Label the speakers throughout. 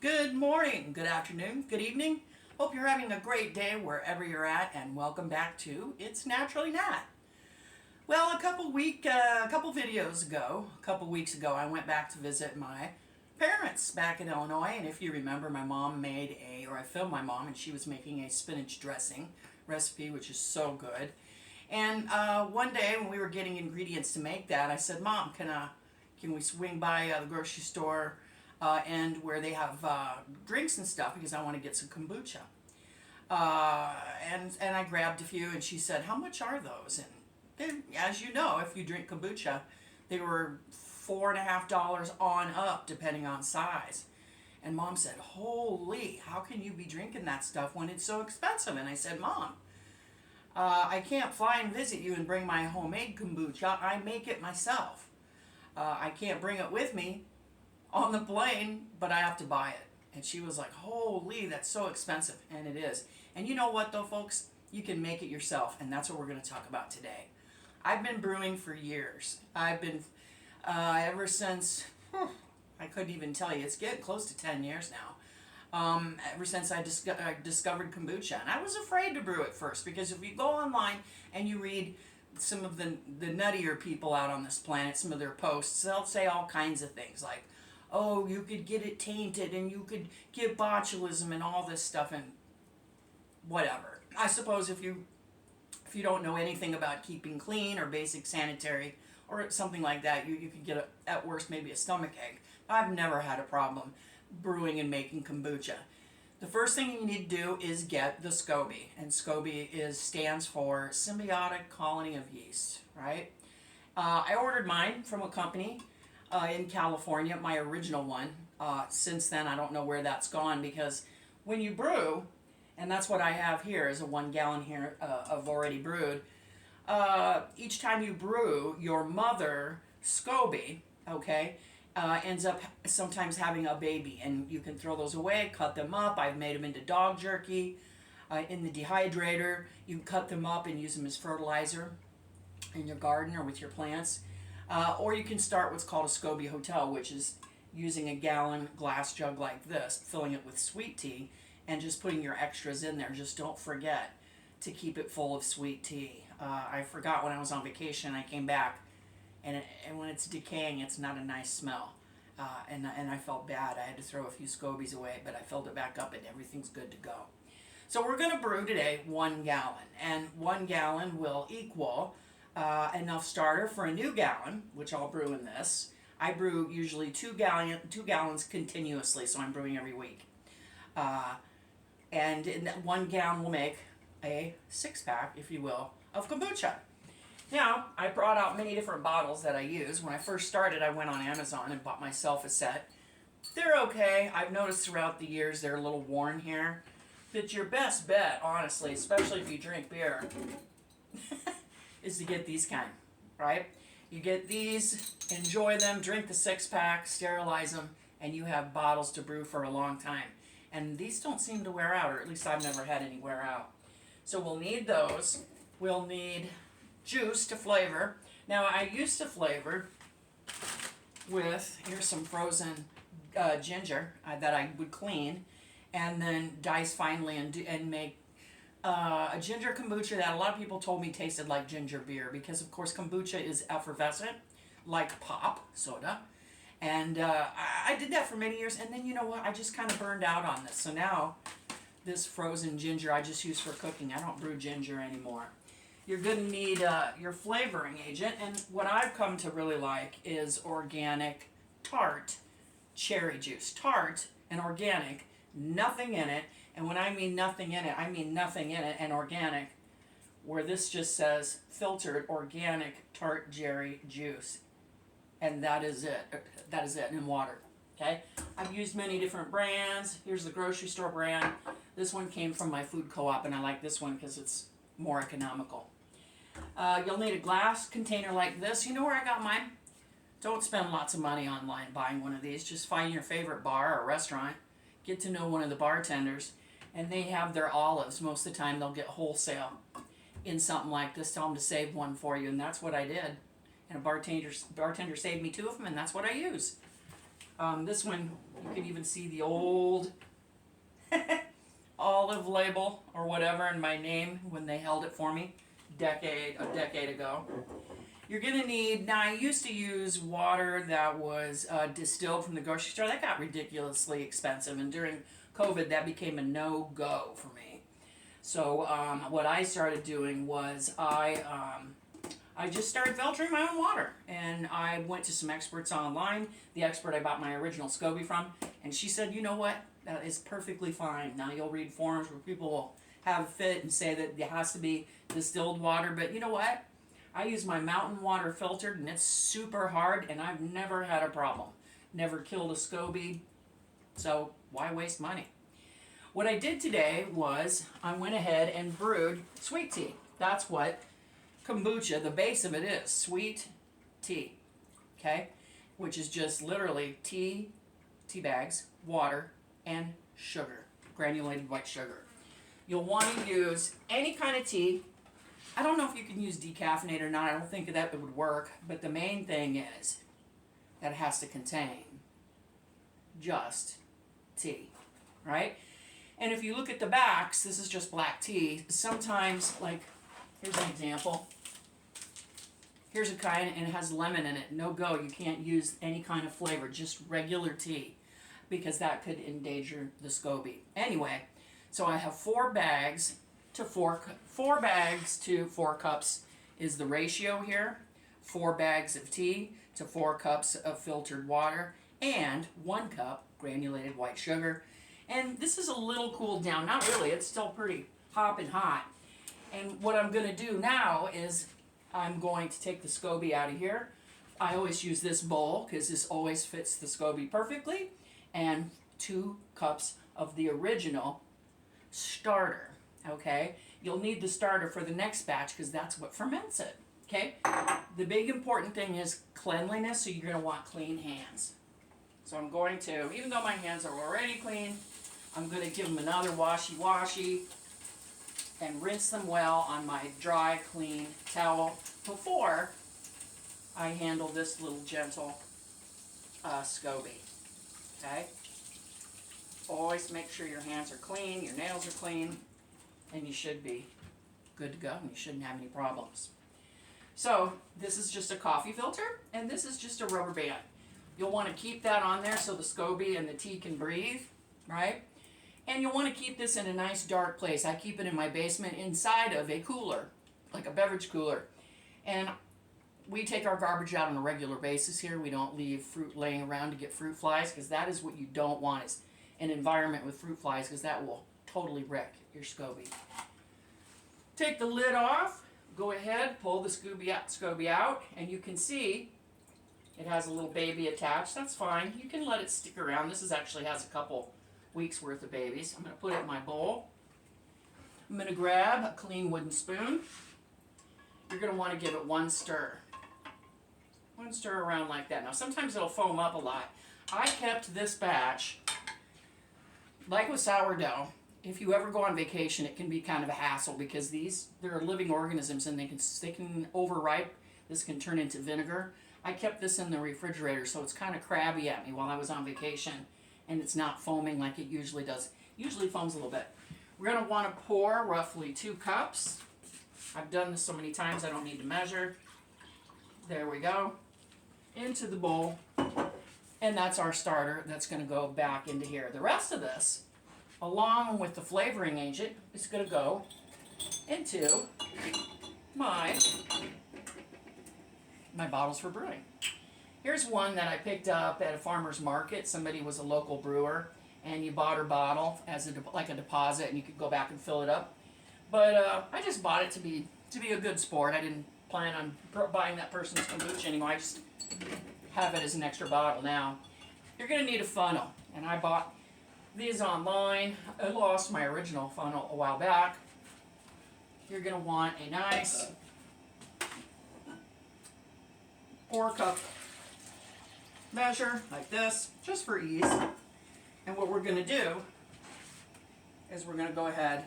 Speaker 1: Good morning, good afternoon, good evening. Hope you're having a great day wherever you're at, and welcome back to It's Naturally Nat. Well, a couple weeks ago, I went back to visit my parents back in Illinois, and if you remember, I filmed my mom, and she was making a spinach dressing recipe, which is so good. And one day when we were getting ingredients to make that, I said, "Mom, can we swing by the grocery store and where they have drinks and stuff because I want to get some kombucha." And I grabbed a few, and she said, "How much are those?" And as you know, if you drink kombucha, they were $4.50 on up, depending on size. And Mom said, "Holy, how can you be drinking that stuff when it's so expensive?" And I said, "Mom, I can't fly and visit you and bring my homemade kombucha. I make it myself. I can't bring it with me on the plane, but I have to buy it." And she was like, "Holy, that's so expensive." And it is. And you know what though, folks? You can make it yourself, and that's what we're going to talk about today. I've been brewing for years. I've been, ever since, I couldn't even tell you, it's getting close to 10 years now. Ever since I discovered kombucha. And I was afraid to brew at first, because if you go online and you read some of the nuttier people out on this planet, some of their posts, they'll say all kinds of things like, "Oh, you could get it tainted and you could get botulism and all this stuff," and whatever. I suppose if you don't know anything about keeping clean or basic sanitary or something like that, you could get, at worst, maybe a stomach ache. I've never had a problem brewing and making kombucha. The first thing you need to do is get the SCOBY, and SCOBY stands for Symbiotic Colony of Yeast, right? I ordered mine from a company in California, my original one. Since then, I don't know where that's gone, because when you brew, and that's what I have here is a 1 gallon here of already brewed. Each time you brew, your mother SCOBY, okay, ends up sometimes having a baby, and you can throw those away, cut them up. I've made them into dog jerky in the dehydrator. You can cut them up and use them as fertilizer in your garden or with your plants. Or you can start what's called a SCOBY hotel, which is using a gallon glass jug like this, filling it with sweet tea, and just putting your extras in there. Just don't forget to keep it full of sweet tea. I forgot when I was on vacation. I came back, and when it's decaying, it's not a nice smell. And I felt bad. I had to throw a few SCOBYs away, but I filled it back up, and everything's good to go. So we're going to brew today 1 gallon, and 1 gallon will equal enough starter for a new gallon, which I'll brew in this. I brew usually 2 gallons continuously, so I'm brewing every week. And in that 1 gallon will make a 6-pack, if you will, of kombucha. Now, I brought out many different bottles that I use. When I first started, I went on Amazon and bought myself a set. They're okay. I've noticed throughout the years they're a little worn here. But your best bet, honestly, especially if you drink beer, is to get these kind, right? You get these, enjoy them, drink the 6-pack, sterilize them, and you have bottles to brew for a long time. And these don't seem to wear out, or at least I've never had any wear out. So we'll need those. We'll need juice to flavor. Now, I used to flavor with, here's some frozen ginger that I would clean and then dice finely and make a ginger kombucha that a lot of people told me tasted like ginger beer, because of course kombucha is effervescent like pop soda, and I did that for many years, and then you know what, I just kind of burned out on this. So now this frozen ginger I just use for cooking. I don't brew ginger anymore. You're going to need your flavoring agent, and what I've come to really like is organic tart cherry juice. Tart and organic, nothing in it. And when I mean nothing in it, I mean nothing in it and organic, where this just says filtered organic tart cherry juice. And that is it. That is it, in water. Okay? I've used many different brands. Here's the grocery store brand. This one came from my food co-op, and I like this one because it's more economical. You'll need a glass container like this. You know where I got mine? Don't spend lots of money online buying one of these. Just find your favorite bar or restaurant. Get to know one of the bartenders, and they have their olives. Most of the time they'll get wholesale in something like this. Tell them to save one for you, and that's what I did. And a bartender saved me 2 of them, and that's what I use. This one, you can even see the old olive label or whatever in my name when they held it for me a decade ago. You're going to need, now I used to use water that was distilled from the grocery store. That got ridiculously expensive, and during COVID that became a no-go for me. So what I started doing was I just started filtering my own water, and I went to some experts online. The expert I bought my original SCOBY from, and she said, you know what, that is perfectly fine. Now you'll read forums where people will have a fit and say that it has to be distilled water, but you know what? I use my mountain water filtered, and it's super hard, and I've never had a problem. Never killed a SCOBY, so why waste money? What I did today was I went ahead and brewed sweet tea. That's what kombucha, the base of it is, sweet tea, okay? Which is just literally tea bags, water, and sugar, granulated white sugar. You'll want to use any kind of tea. I don't know if you can use decaffeinated or not. I don't think that it would work, but the main thing is that it has to contain just tea, right? And if you look at the backs, this is just black tea. Sometimes, like, here's an example. Here's a kind, and it has lemon in it. No go, you can't use any kind of flavor, just regular tea, because that could endanger the SCOBY. Anyway, so I have 4 bags to 4 cups is the ratio here. 4 bags of tea to 4 cups of filtered water, and 1 cup granulated white sugar. And this is a little cooled down. Not really, it's still pretty hopping hot. And what I'm going to do now is I'm going to take the SCOBY out of here. I always use this bowl because this always fits the SCOBY perfectly. And 2 cups of the original starter, okay? You'll need the starter for the next batch because that's what ferments it, okay? The big important thing is cleanliness, so you're going to want clean hands. So I'm going to, even though my hands are already clean, I'm going to give them another washy and rinse them well on my dry, clean towel before I handle this little gentle SCOBY, okay? Always make sure your hands are clean, your nails are clean, and you should be good to go, and you shouldn't have any problems. So this is just a coffee filter, and this is just a rubber band. You'll want to keep that on there so the SCOBY and the tea can breathe, right? And you'll want to keep this in a nice dark place. I keep it in my basement inside of a cooler, like a beverage cooler. And we take our garbage out on a regular basis here. We don't leave fruit laying around to get fruit flies, because that is what you don't want, is an environment with fruit flies, because that will totally wreck your SCOBY. Take the lid off. Go ahead, pull the SCOBY out, and you can see it has a little baby attached. That's fine. You can let it stick around. This actually has a couple weeks worth of babies. I'm going to put it in my bowl. I'm going to grab a clean wooden spoon. You're going to want to give it 1 stir. 1 stir around like that. Now sometimes it'll foam up a lot. I kept this batch, like with sourdough, if you ever go on vacation, it can be kind of a hassle because they're living organisms and they can overripe. This can turn into vinegar. I kept this in the refrigerator, so it's kind of crabby at me while I was on vacation, and it's not foaming like it usually does. Usually foams a little bit. We're going to want to pour roughly 2 cups. I've done this so many times I don't need to measure. There we go. Into the bowl. And that's our starter that's going to go back into here. The rest of this, along with the flavoring agent, is going to go into my bottles for brewing. Here's one that I picked up at a farmer's market. Somebody was a local brewer, and you bought her bottle as like a deposit, and you could go back and fill it up. But I just bought it to be a good sport. I didn't plan on buying that person's kombucha anymore. I just have it as an extra bottle now. You're going to need a funnel, and I bought these online. I lost my original funnel a while back. You're going to want a nice 4-cup measure like this, just for ease. And what we're going to do is we're going to go ahead,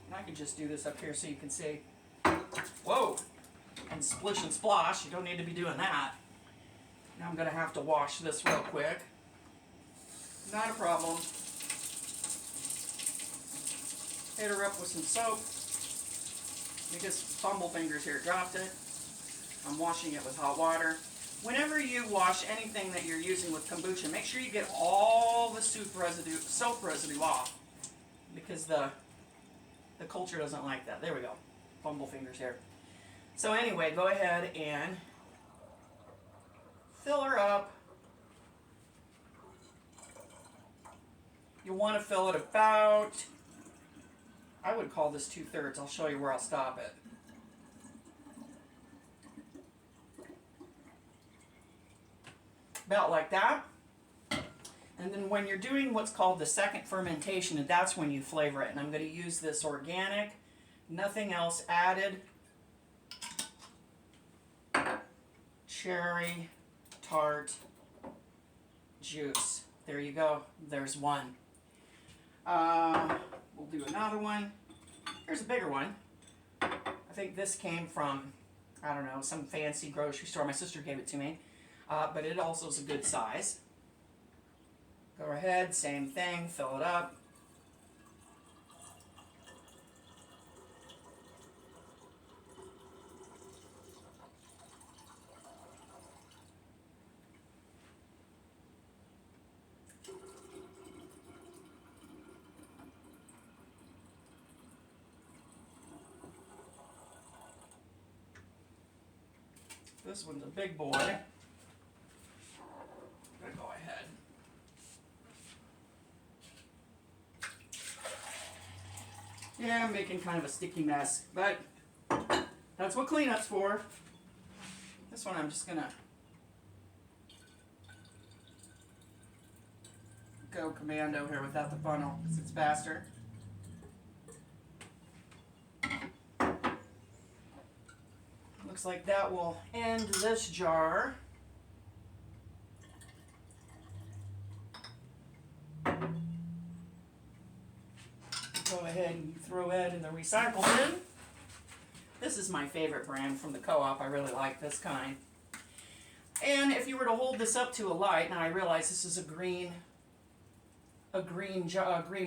Speaker 1: and I can just do this up here so you can see. Whoa! And splish and splosh, you don't need to be doing that. Now I'm going to have to wash this real quick. Not a problem. Hit her up with some soap. Because fumble fingers here dropped it. I'm washing it with hot water. Whenever you wash anything that you're using with kombucha, make sure you get all the soap residue off. Because the culture doesn't like that. There we go. Fumble fingers here. So anyway, go ahead and fill her up. You want to fill it about, I would call this 2/3. I'll show you where I'll stop it. About like that. And then when you're doing what's called the second fermentation, that's when you flavor it. And I'm going to use this organic, nothing else added, cherry tart juice. There you go. There's one. We'll do another one. Here's a bigger one. I think this came from, I don't know, some fancy grocery store. My sister gave it to me. But it also is a good size. Go ahead, same thing, fill it up. This one's a big boy. I'm gonna go ahead. Yeah, I'm making kind of a sticky mess, but that's what cleanup's for. This one I'm just gonna go commando here without the funnel because it's faster. Looks like that will end this jar. Go ahead and throw it in the recycle bin. This is my favorite brand from the co-op. I really like this kind. And if you were to hold this up to a light, now I realize this is a green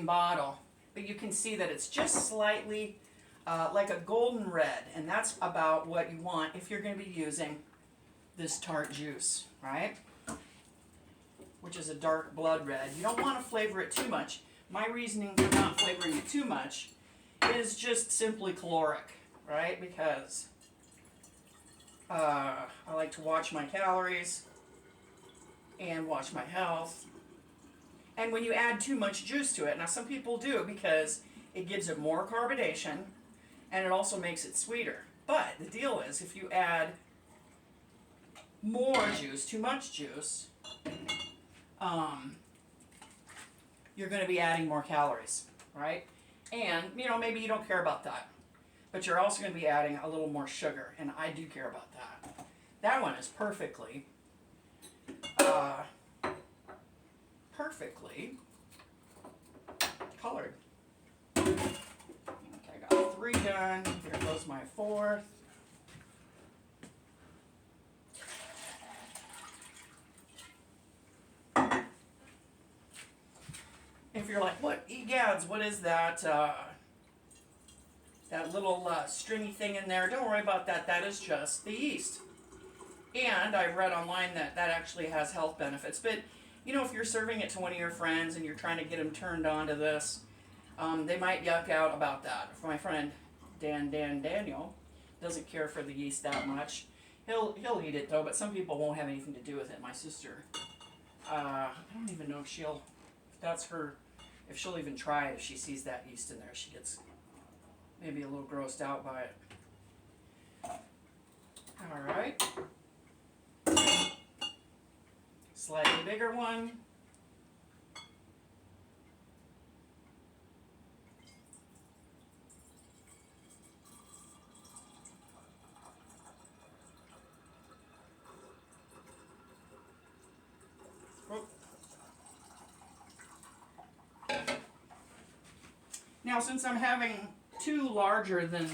Speaker 1: bottle, but you can see that it's just slightly like a golden red, and that's about what you want if you're going to be using this tart juice, right? Which is a dark blood red. You don't want to flavor it too much. My reasoning for not flavoring it too much is just simply caloric, right? Because I like to watch my calories and watch my health. And when you add too much juice to it, now some people do because it gives it more carbonation and it also makes it sweeter. But the deal is if you add more juice, too much juice, you're going to be adding more calories, right? And, you know, maybe you don't care about that. But you're also going to be adding a little more sugar, and I do care about that. That one is perfectly colored. Okay, I got 3 done. Here goes my 4th. If you're like, what, egads, what is that? That little stringy thing in there, don't worry about that. That is just the yeast. And I read online that that actually has health benefits. But, you know, if you're serving it to one of your friends and you're trying to get them turned on to this, they might yuck out about that. For my friend Daniel doesn't care for the yeast that much. He'll eat it though, but some people won't have anything to do with it. My sister, I don't even know if if she'll even try it if she sees that yeast in there. She gets maybe a little grossed out by it. All right. Slightly bigger one. Now, since I'm having 2 larger than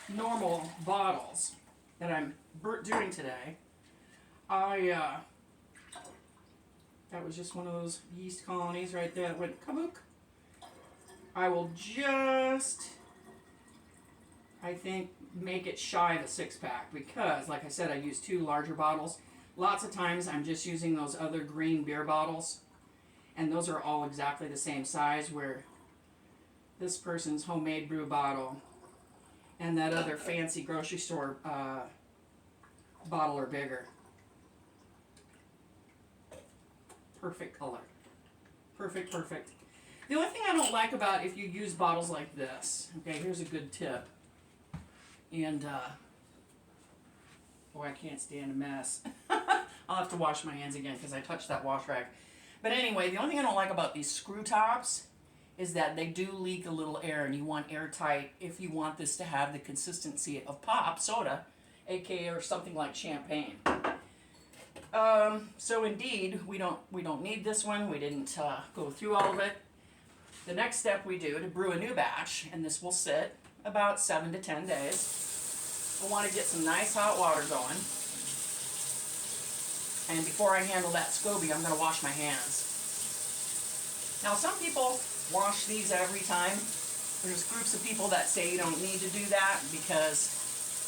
Speaker 1: normal bottles that I'm doing today, I That was just one of those yeast colonies right there that went kabook. I will just, I think, make it shy of a 6-pack because, like I said, I use 2 larger bottles. Lots of times I'm just using those other green beer bottles, and those are all exactly the same size, where this person's homemade brew bottle and that other fancy grocery store bottle are bigger. Perfect color. Perfect, perfect. The only thing I don't like about if you use bottles like this, okay, here's a good tip. And, boy, I can't stand a mess. I'll have to wash my hands again because I touched that wash rag. But anyway, the only thing I don't like about these screw tops is that they do leak a little air, and you want airtight if you want this to have the consistency of pop soda, aka or something like champagne. So indeed, we don't need this one. We didn't go through all of it. The next step we do to brew a new batch, and this will sit about 7 to 10 days. We'll want to get some nice hot water going. And before I handle that SCOBY, I'm going to wash my hands. Now, some people wash these every time. There's groups of people that say you don't need to do that because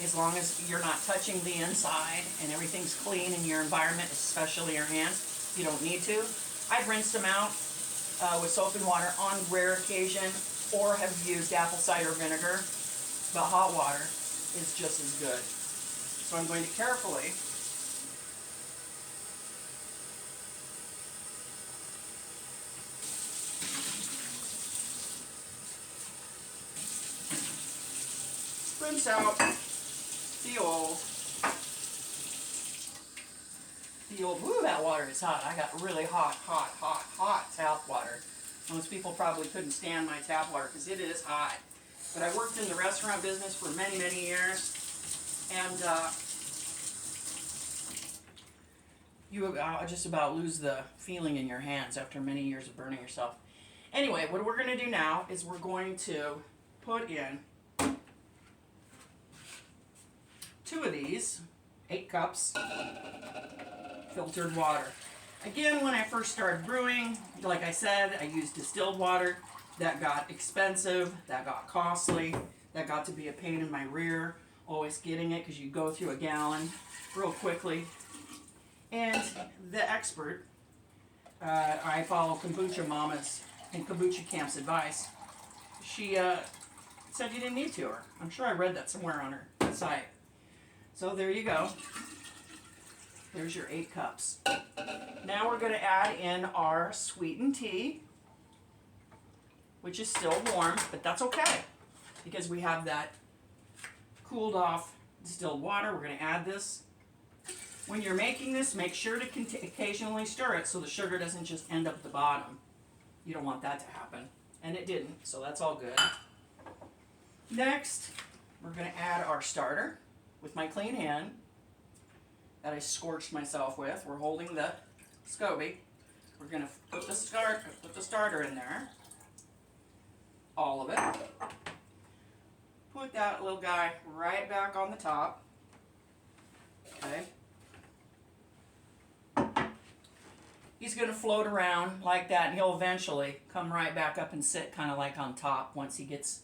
Speaker 1: as long as you're not touching the inside and everything's clean in your environment, especially your hands, you don't need to. I've rinsed them out with soap and water on rare occasion, or have used apple cider vinegar, but hot water is just as good. So I'm going to carefully rinse out the old, ooh, that water is hot. I got really hot tap water. Most people probably couldn't stand my tap water because it is hot. But I worked in the restaurant business for many, many years, and you just about lose the feeling in your hands after many years of burning yourself. Anyway, what we're going to do now is we're going to put in 2 of these, 8 cups, filtered water. Again, when I first started brewing, like I said, I used distilled water. That got expensive, that got costly, that got to be a pain in my rear, always getting it because you go through a gallon real quickly. And the expert, I follow Kombucha Mama's and Kombucha Camp's advice. She said you didn't need to, or I'm sure I read that somewhere on her site. So there you go. There's your 8 cups. Now we're going to add in our sweetened tea, which is still warm, but that's okay because we have that cooled off distilled water. We're going to add this. When you're making this, make sure to occasionally stir it so the sugar doesn't just end up at the bottom. You don't want that to happen. And it didn't, so that's all good. Next, we're going to add our starter with my clean hand that I scorched myself with. We're holding the SCOBY. We're going to put the starter in there. All of it. Put that little guy right back on the top. Okay. He's going to float around like that, and he'll eventually come right back up and sit kind of like on top once he gets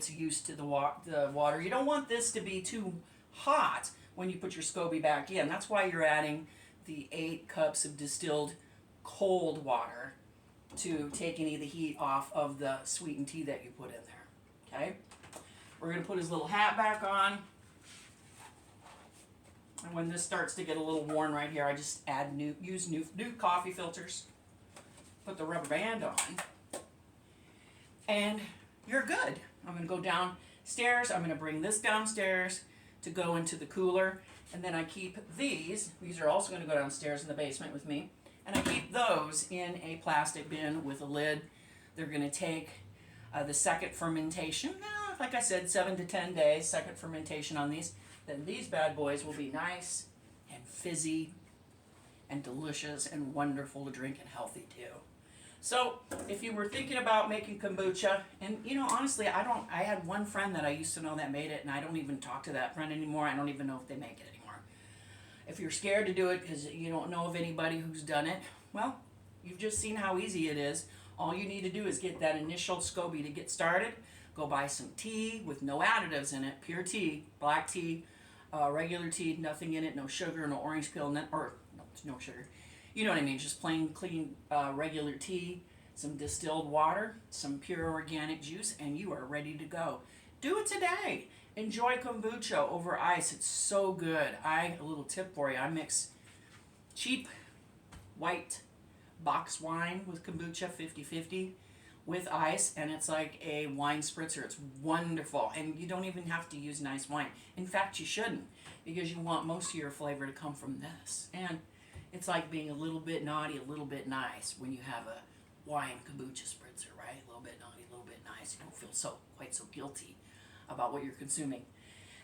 Speaker 1: used to the water. You don't want this to be too hot when you put your SCOBY back in. That's why you're adding the 8 cups of distilled cold water to take any of the heat off of the sweetened tea that you put in there. Okay? We're going to put his little hat back on. And when this starts to get a little worn right here, I just use new coffee filters. Put the rubber band on. And you're good. I'm going to go downstairs. I'm going to bring this downstairs to go into the cooler. And then I keep these. These are also going to go downstairs in the basement with me. And I keep those in a plastic bin with a lid. They're going to take the second fermentation. Like I said, 7 to 10 days, second fermentation on these. Then these bad boys will be nice and fizzy and delicious and wonderful to drink and healthy too. So if you were thinking about making kombucha, and you know, honestly, I had one friend that I used to know that made it, and I don't even talk to that friend anymore. I don't even know if they make it anymore. If you're scared to do it because you don't know of anybody who's done it, well, you've just seen how easy it is. All you need to do is get that initial SCOBY to get started. Go buy some tea with no additives in it, pure tea, black tea, regular tea, nothing in it, no sugar, no orange peel, no sugar. You know what I mean, just plain, clean, regular tea, some distilled water, some pure organic juice, and you are ready to go. Do it today. Enjoy kombucha over ice. It's so good. A little tip for you, I mix cheap white box wine with kombucha 50-50 with ice, and it's like a wine spritzer. It's wonderful, and you don't even have to use nice wine. In fact, you shouldn't, because you want most of your flavor to come from this. And it's like being a little bit naughty, a little bit nice when you have a wine kombucha spritzer, right? A little bit naughty, a little bit nice. You don't feel quite so guilty about what you're consuming.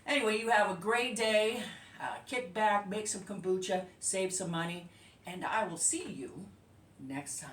Speaker 1: Anyway, you have a great day. Kick back, make some kombucha, save some money, and I will see you next time.